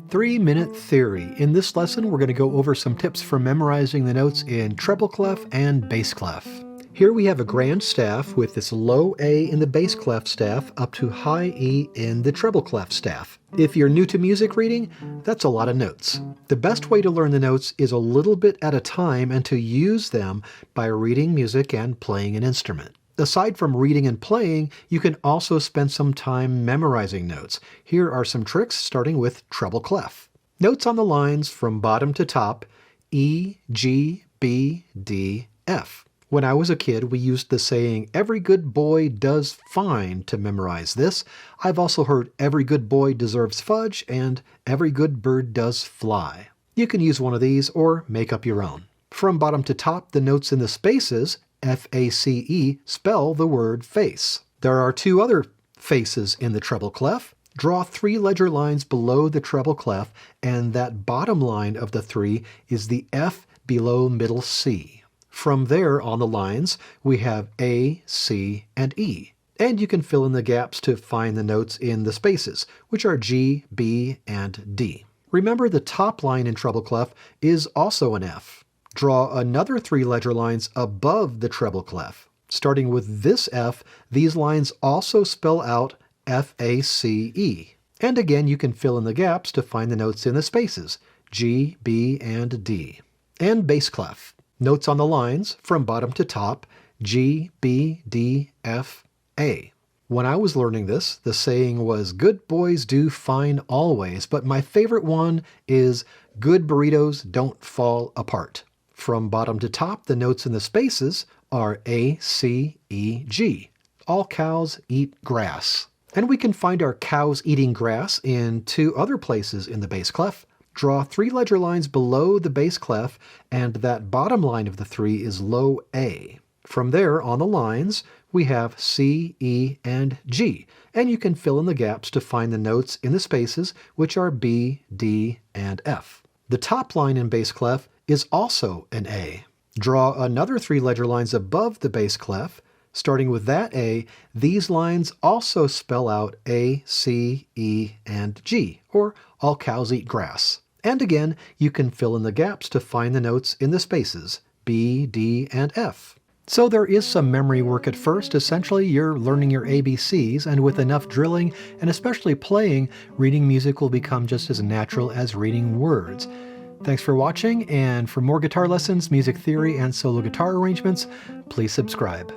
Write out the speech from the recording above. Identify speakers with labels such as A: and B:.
A: 3-minute theory. In this lesson, we're going to go over some tips for memorizing the notes in treble clef and bass clef. Here we have a grand staff with this low A in the bass clef staff up to high E in the treble clef staff. If you're new to music reading, that's a lot of notes. The best way to learn the notes is a little bit at a time and to use them by reading music and playing an instrument. Aside from reading and playing, you can also spend some time memorizing notes. Here are some tricks starting with treble clef. Notes on the lines from bottom to top, E, G, B, D, F. When I was a kid, we used the saying, "Every good boy does fine" to memorize this. I've also heard "every good boy deserves fudge" and "every good bird does fly." You can use one of these or make up your own. From bottom to top, the notes in the spaces, F-A-C-E, spell the word face. There are two other faces in the treble clef. Draw 3 ledger lines below the treble clef, and that bottom line of the 3 is the F below middle C. From there on the lines, we have A, C, and E. And you can fill in the gaps to find the notes in the spaces, which are G, B, and D. Remember, the top line in treble clef is also an F. Draw another 3 ledger lines above the treble clef. Starting with this F, these lines also spell out F-A-C-E. And again, you can fill in the gaps to find the notes in the spaces, G, B, and D. And bass clef. Notes on the lines, from bottom to top, G, B, D, F, A. When I was learning this, the saying was, "Good boys do fine always," but my favorite one is, "Good burritos don't fall apart." From bottom to top, the notes in the spaces are A, C, E, G. All cows eat grass. And we can find our cows eating grass in 2 other places in the bass clef. Draw 3 ledger lines below the bass clef, and that bottom line of the 3 is low A. From there, on the lines, we have C, E, and G, and you can fill in the gaps to find the notes in the spaces, which are B, D, and F. The top line in bass clef is also an A. Draw another 3 ledger lines above the bass clef. Starting with that A, these lines also spell out A, C, E, and G, or all cows eat grass. And again, you can fill in the gaps to find the notes in the spaces, B, D, and F. So there is some memory work at first. Essentially, you're learning your ABCs, and with enough drilling, and especially playing, reading music will become just as natural as reading words. Thanks for watching, and for more guitar lessons, music theory, and solo guitar arrangements, please subscribe.